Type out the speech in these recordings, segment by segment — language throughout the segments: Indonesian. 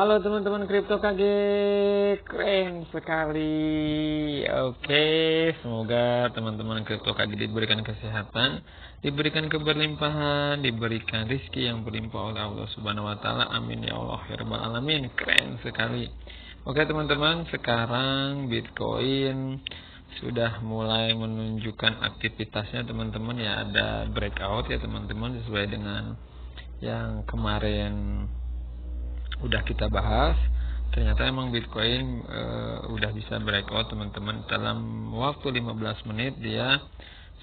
Halo teman-teman Kripto KG, keren sekali. Oke, semoga teman-teman Kripto KG diberikan kesehatan, diberikan keberlimpahan, diberikan rezeki yang berlimpah oleh Allah Subhanahu wa taala. Amin ya Allah ya rabbal alamin. Keren sekali. Oke teman-teman, sekarang Bitcoin sudah mulai menunjukkan aktivitasnya teman-teman ya, ada breakout ya teman-teman, sesuai dengan yang kemarin udah kita bahas. Ternyata emang Bitcoin udah bisa breakout teman-teman. Dalam waktu 15 menit dia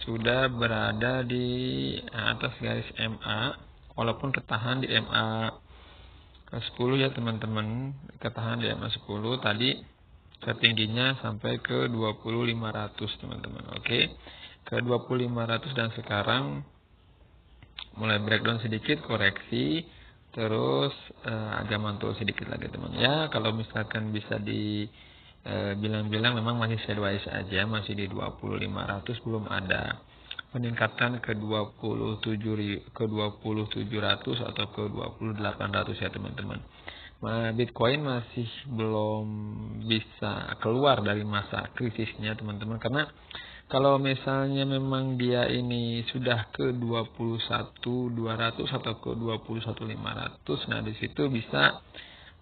sudah berada di atas garis MA, walaupun ketahan di MA ke 10 ya teman-teman, ketahan di MA 10 tadi, tertingginya sampai ke 20.500 teman-teman. Oke, ke 20.500 dan sekarang mulai breakdown sedikit, koreksi, terus agak mantul sedikit lagi teman ya. Kalau misalkan bisa dibilang-bilang memang masih sideways aja, masih di 20.500, belum ada peningkatan ke 20.700 atau ke 20.800 ya teman-teman. Bitcoin masih belum bisa keluar dari masa krisisnya teman-teman, karena kalau misalnya memang dia ini sudah ke 21.200 atau ke 21.500, nah di situ bisa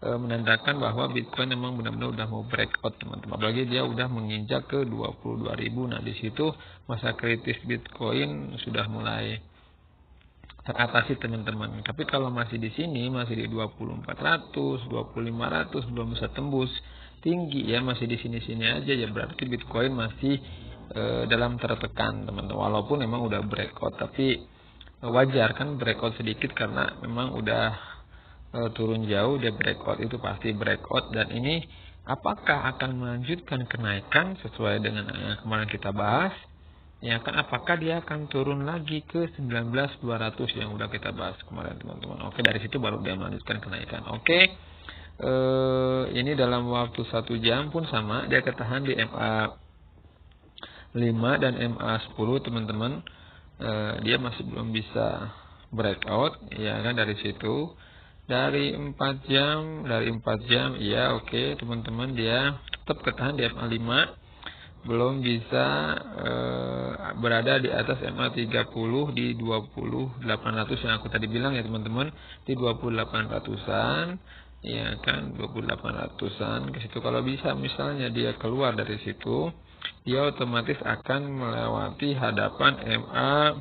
menandakan bahwa Bitcoin memang benar-benar udah mau breakout teman-teman. Apalagi dia udah menginjak ke 22.000. Nah di situ masa kritis Bitcoin sudah mulai teratasi teman-teman. Tapi kalau masih di sini, masih di 2400, 2500, belum bisa tembus tinggi ya, masih di sini-sini aja ya, berarti Bitcoin masih dalam tertekan teman-teman. Walaupun memang udah breakout, tapi wajar kan breakout sedikit karena memang udah turun jauh. Dia breakout itu pasti breakout, dan ini apakah akan melanjutkan kenaikan sesuai dengan yang kemarin kita bahas? Ya kan, apakah dia akan turun lagi ke 19.200 yang udah kita bahas kemarin teman-teman. Oke, dari situ baru dia melanjutkan kenaikan. Oke, ini dalam waktu 1 jam pun sama, dia ketahan di MA 5 dan MA 10 teman-teman. Dia masih belum bisa breakout ya kan. Dari situ dari 4 jam ya, oke teman-teman, dia tetap ketahan di MA 5, belum bisa berada di atas MA 30 di 2800 yang aku tadi bilang ya teman-teman, di 2800-an ya kan, 2800-an ke situ. Kalau bisa misalnya dia keluar dari situ, dia otomatis akan melewati hadapan MA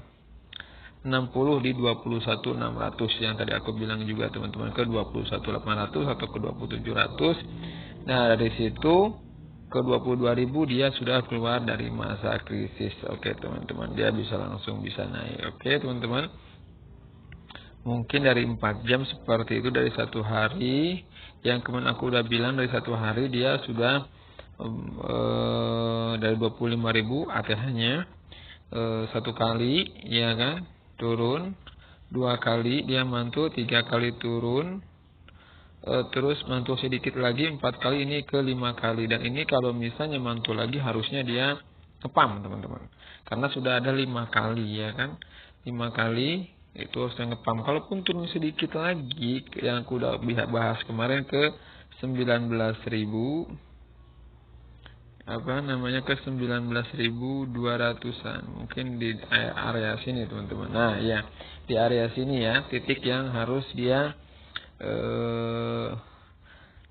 60 di 21.600 yang tadi aku bilang juga teman-teman, ke 21.800 atau ke 2700. Nah dari situ ke 22.000 dia sudah keluar dari masa krisis. Oke teman-teman, dia langsung bisa naik. Oke teman-teman, mungkin dari 4 jam seperti itu. Dari 1 hari yang kemarin aku udah bilang, dari 1 hari dia sudah dari 25.000 ATH-nya 1 kali ya kan turun, 2 kali dia mantul, 3 kali turun, terus mantul sedikit lagi 4 kali, ini ke 5 kali. Dan ini kalau misalnya mantul lagi harusnya dia ngepam teman-teman, karena sudah ada 5 kali ya kan, 5 kali itu harusnya ngepam. Kalaupun turun sedikit lagi, yang aku udah bahas kemarin, ke 19.000 ke 19.200-an, mungkin di area sini teman-teman. Nah ya, di area sini ya titik yang harus dia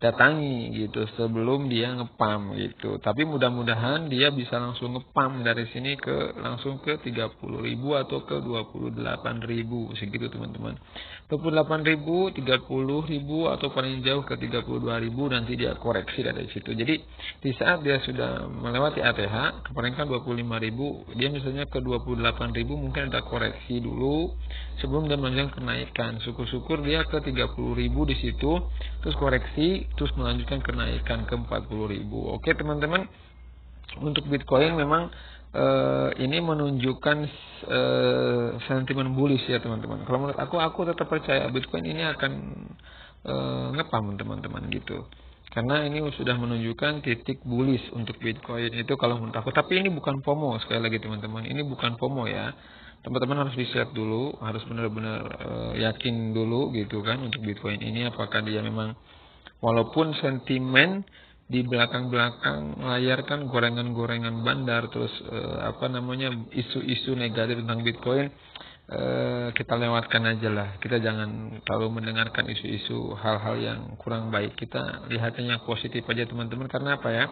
datangi gitu sebelum dia ngepam gitu. Tapi mudah-mudahan dia bisa langsung ngepam dari sini langsung ke 30.000 atau ke 28.000 segitu teman-teman. 28.000, 30.000 atau paling jauh ke 32.000, nanti dia koreksi dari situ. Jadi di saat dia sudah melewati ATH kemarin kan 25.000, dia misalnya ke 28.000, mungkin ada koreksi dulu sebelum dia melanjutkan kenaikan. Syukur-syukur dia ke 30.000 di situ, terus koreksi, terus melanjutkan kenaikan ke 40.000. Oke teman-teman, untuk Bitcoin memang ini menunjukkan sentimen bullish ya teman-teman. Kalau menurut aku tetap percaya Bitcoin ini akan ngepam teman-teman gitu, karena ini sudah menunjukkan titik bullish untuk Bitcoin itu kalau menurut aku. Tapi ini bukan FOMO, sekali lagi teman-teman, ini bukan FOMO ya. Teman-teman harus riset dulu, harus benar-benar yakin dulu gitu kan untuk Bitcoin ini, apakah dia memang Walaupun sentimen di belakang-belakang layar kan gorengan-gorengan bandar, terus isu-isu negatif tentang Bitcoin, kita lewatkan aja lah. Kita jangan terlalu mendengarkan isu-isu hal-hal yang kurang baik. Kita lihatnya yang positif aja teman-teman. Karena apa ya?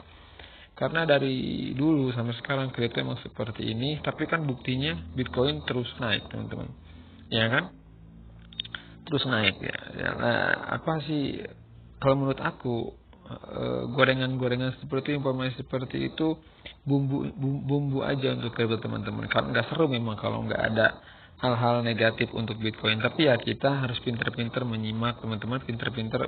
Karena dari dulu sampai sekarang kripto emang seperti ini, tapi kan buktinya Bitcoin terus naik teman-teman, ya kan? Terus naik ya. Apa sih? Kalau menurut aku gorengan-gorengan seperti informasi seperti itu bumbu aja untuk kripto teman-teman. Karena nggak seru memang kalau nggak ada hal-hal negatif untuk Bitcoin. Tapi ya kita harus pinter-pinter menyimak teman-teman, pinter-pinter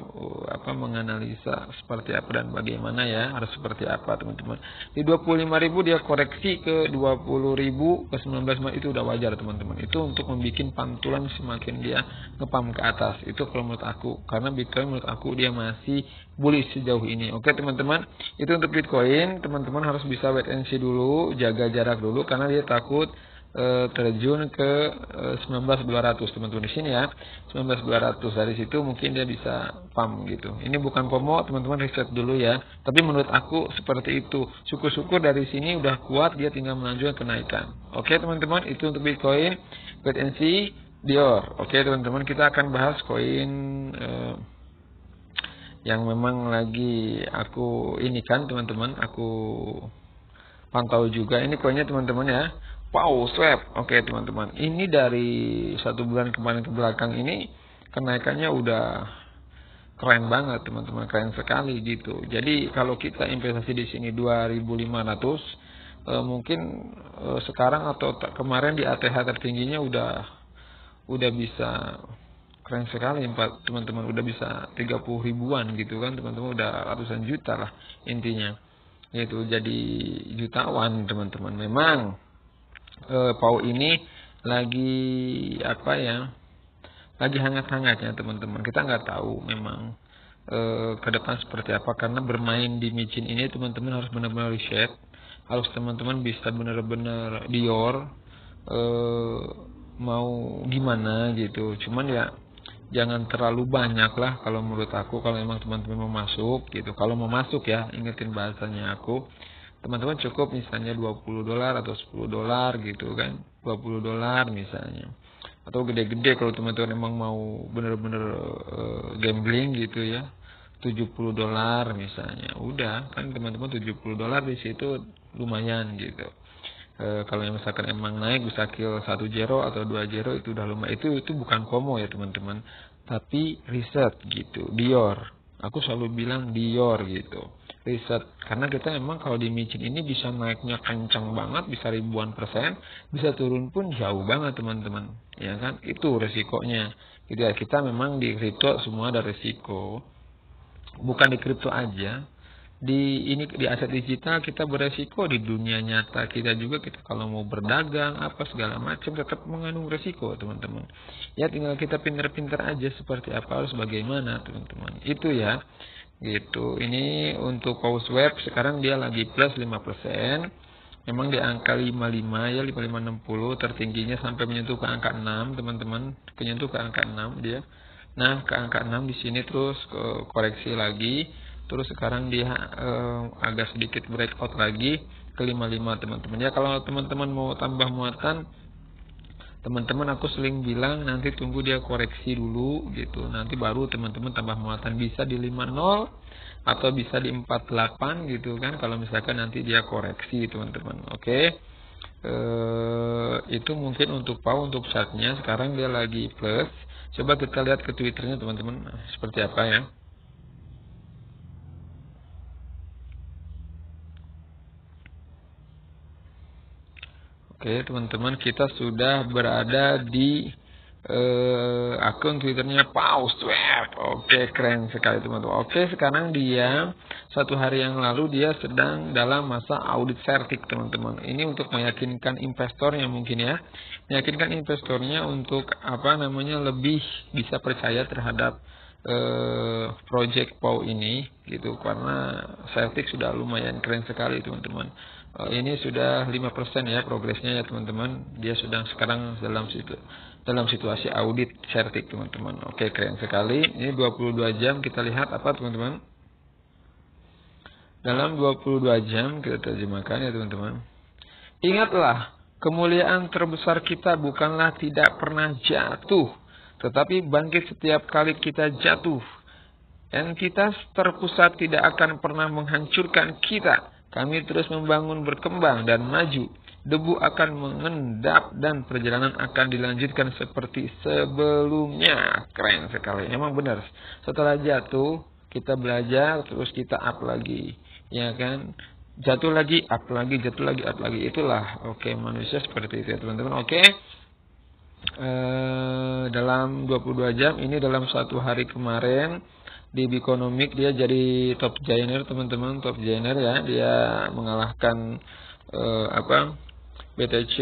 menganalisa seperti apa dan bagaimana ya, harus seperti apa teman-teman. Di 25.000 dia koreksi ke 20.000 ke 19 itu udah wajar teman-teman. Itu untuk membuat pantulan semakin dia ngepam ke atas. Itu kalau menurut aku, karena Bitcoin menurut aku dia masih bullish sejauh ini. Oke teman-teman, itu untuk Bitcoin. Teman-teman harus bisa wait and see dulu, jaga jarak dulu karena dia takut terjun ke 19.200 teman-teman di sini ya, 19.200. Dari situ mungkin dia bisa pump gitu. Ini bukan FOMO teman-teman, riset dulu ya. Tapi menurut aku seperti itu. Syukur-syukur dari sini udah kuat, dia tinggal melanjutkan kenaikan. Oke teman-teman, itu untuk Bitcoin. Wait and see Dior. Oke teman-teman, kita akan bahas koin yang memang lagi aku ini kan teman-teman, aku pantau juga. Ini koinnya teman-teman ya, PowSwap. Oke teman-teman, ini dari 1 bulan kemarin ke belakang ini kenaikannya udah keren banget teman-teman, keren sekali gitu. Jadi kalau kita investasi di sini 2.500, mungkin sekarang atau kemarin di ATH tertingginya udah bisa keren sekali teman-teman, udah bisa 30 ribuan gitu kan teman-teman, udah ratusan juta lah intinya gitu, jadi jutawan teman-teman. Memang POW ini lagi lagi hangat-hangatnya teman-teman. Kita nggak tahu memang ke depan seperti apa, karena bermain di micin ini teman-teman harus benar-benar riset, harus teman-teman bisa benar-benar Dior mau gimana gitu. Cuman ya jangan terlalu banyak lah kalau menurut aku, kalau memang teman-teman mau masuk gitu. Kalau mau masuk ya, ingetin bahasanya aku, teman-teman cukup misalnya $20 atau $10 gitu kan, $20 misalnya. Atau gede-gede kalau teman-teman emang mau bener-bener gambling gitu ya, $70 misalnya. Udah kan teman-teman, $70 di situ lumayan gitu. Kalau misalkan emang naik bisa kill 1 zero atau 2 zero, itu udah lumayan. Itu bukan FOMO ya teman-teman, tapi riset gitu. Dior, aku selalu bilang Dior gitu, riset. Karena kita memang kalau di micin ini bisa naiknya kencang banget, bisa ribuan %, bisa turun pun jauh banget teman-teman, ya kan. Itu resikonya gitu ya. Kita memang di kripto semua ada resiko, bukan di kripto aja, di aset digital kita beresiko, di dunia nyata kita juga, kita kalau mau berdagang apa segala macam tetap mengandung resiko teman-teman. Ya tinggal kita pinter-pinter aja seperti apa, harus bagaimana teman-teman. Itu ya gitu. Ini untuk PowSwap sekarang dia lagi plus 5%. Memang di angka 55 ya, 5560, tertingginya sampai menyentuh ke angka 6 teman-teman, menyentuh ke angka 6 dia. Nah, ke angka 6 di sini terus koreksi lagi. Terus sekarang dia agak sedikit breakout lagi ke 55 teman-teman. Ya kalau teman-teman mau tambah muatan, teman-teman aku sering bilang nanti tunggu dia koreksi dulu gitu. Nanti baru teman-teman tambah muatan, bisa di 50 atau bisa di 48 gitu kan, kalau misalkan nanti dia koreksi teman-teman. Oke. Itu mungkin untuk POW. Untuk chartnya sekarang dia lagi plus. Coba kita lihat ke Twitternya teman-teman seperti apa ya. Oke teman-teman, kita sudah berada di akun Twitternya PowSwap. Oke, keren sekali teman-teman. Oke, sekarang dia 1 hari yang lalu dia sedang dalam masa audit sertik teman-teman. Ini untuk meyakinkan investornya mungkin ya, meyakinkan investornya untuk lebih bisa percaya terhadap project POW ini gitu, karena sertik sudah lumayan keren sekali teman-teman. Ini sudah 5% ya progresnya ya teman-teman. Dia sudah sekarang dalam situasi audit Certik teman-teman. Oke, keren sekali. Ini 22 jam kita lihat apa teman-teman. Dalam 22 jam kita terjemahkan ya teman-teman. Ingatlah, kemuliaan terbesar kita bukanlah tidak pernah jatuh, tetapi bangkit setiap kali kita jatuh. Entitas terpusat tidak akan pernah menghancurkan kita. Kami terus membangun, berkembang, dan maju. Debu akan mengendap dan perjalanan akan dilanjutkan seperti sebelumnya. Keren sekali. Emang benar. Setelah jatuh, kita belajar, terus kita up lagi. Ya kan? Jatuh lagi, up lagi, jatuh lagi, up lagi. Itulah. Oke, manusia seperti itu ya teman-teman. Oke. Dalam 22 jam, ini dalam 1 hari kemarin, di Biconomic dia jadi top gainer teman-teman, top gainer ya. Dia mengalahkan BTC,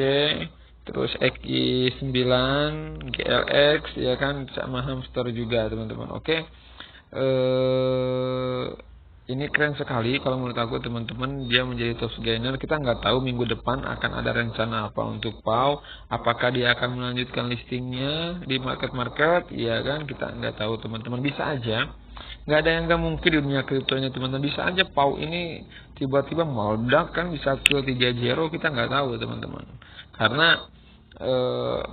terus XI9, GLX ya kan, sama hamster juga teman-teman. Oke. Ini keren sekali kalau menurut aku teman-teman, dia menjadi top gainer. Kita nggak tahu minggu depan akan ada rencana apa untuk PAU. Apakah dia akan melanjutkan listingnya di market-market, ya kan, kita nggak tahu teman-teman. Bisa aja, nggak ada yang nggak mungkin di dunia kripto ini teman-teman. Bisa aja PAU ini tiba-tiba meledak kan, bisa kill 3-0, kita nggak tahu teman-teman. Karena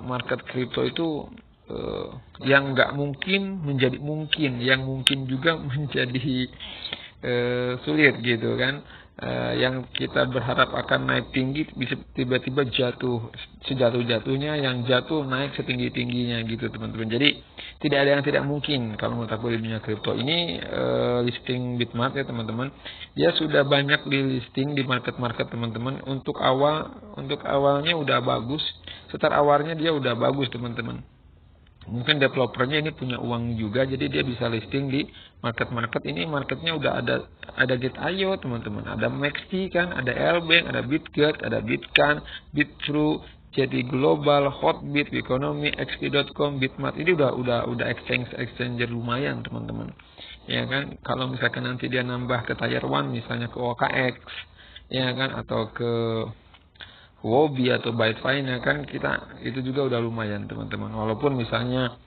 market kripto itu yang nggak mungkin menjadi mungkin, yang mungkin juga menjadi sulit gitu kan. Yang kita berharap akan naik tinggi bisa tiba-tiba jatuh sejatuh-jatuhnya, yang jatuh naik setinggi-tingginya gitu teman-teman. Jadi tidak ada yang tidak mungkin kalau menurut aku di dunia kripto ini. Listing Bitmart ya teman-teman, dia sudah banyak di listing di market-market teman-teman. Untuk awalnya udah bagus, start awalnya dia udah bagus teman-teman. Mungkin developernya ini punya uang juga, jadi dia bisa listing di market-market ini. Marketnya udah ada Gate.io teman-teman, ada Maxi kan, ada Lbank, ada Bitget, ada Bitcan, Bitrue, jadi Global, Hotbit, Biconomy, XP.com, Bitmart. Ini udah exchanger lumayan teman-teman. Ya kan, kalau misalkan nanti dia nambah ke Tier 1 misalnya ke OKX, ya kan, atau ke Wobi atau Bitfine kan, kita itu juga udah lumayan teman-teman. Walaupun misalnya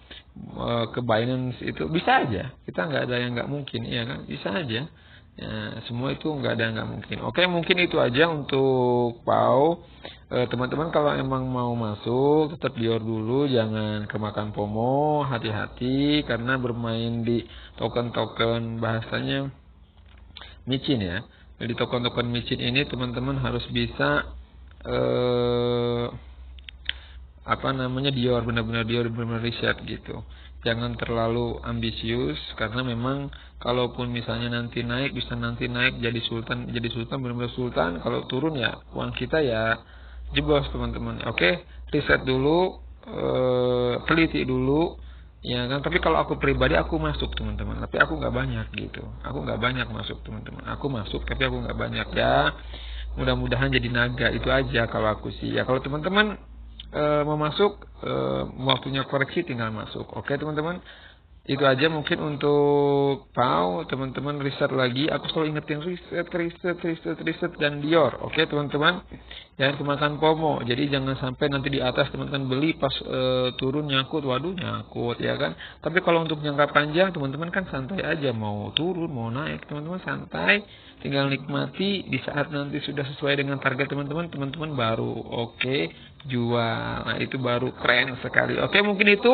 ke Binance itu bisa aja, kita nggak ada yang nggak mungkin, ya kan, bisa aja ya, semua itu nggak ada yang nggak mungkin. Oke, mungkin itu aja untuk PAU. Teman-teman kalau emang mau masuk tetap dior dulu, jangan kemakan FOMO, hati-hati karena bermain di token-token bahasanya micin ya. Di token-token micin ini teman-teman harus bisa dior, benar-benar riset gitu. Jangan terlalu ambisius karena memang kalaupun misalnya nanti naik, bisa nanti naik jadi sultan benar-benar sultan. Kalau turun ya uang kita ya jeblos teman-teman. Oke, riset dulu, teliti dulu ya kan. Tapi kalau aku pribadi aku masuk teman-teman, tapi aku nggak banyak gitu. Aku nggak banyak masuk teman-teman. Aku masuk tapi aku nggak banyak ya. Mudah-mudahan jadi naga, itu aja kalau aku sih ya. Kalau teman-teman mau masuk, waktunya koreksi tinggal masuk. Oke teman-teman, itu aja mungkin untuk PAU. Teman-teman riset lagi, aku selalu ingetin riset dan dior. Oke teman-teman, jangan kemakan FOMO. Jadi jangan sampai nanti di atas teman-teman beli pas turun nyangkut, waduh nyangkut ya kan. Tapi kalau untuk jangka panjang teman-teman kan santai aja, mau turun mau naik teman-teman santai, tinggal nikmati. Di saat nanti sudah sesuai dengan target teman-teman baru jual. Nah itu baru keren sekali. Oke, mungkin itu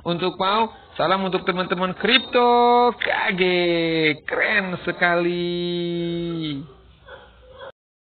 untuk PAU. Salam untuk teman-teman kripto KG, keren sekali.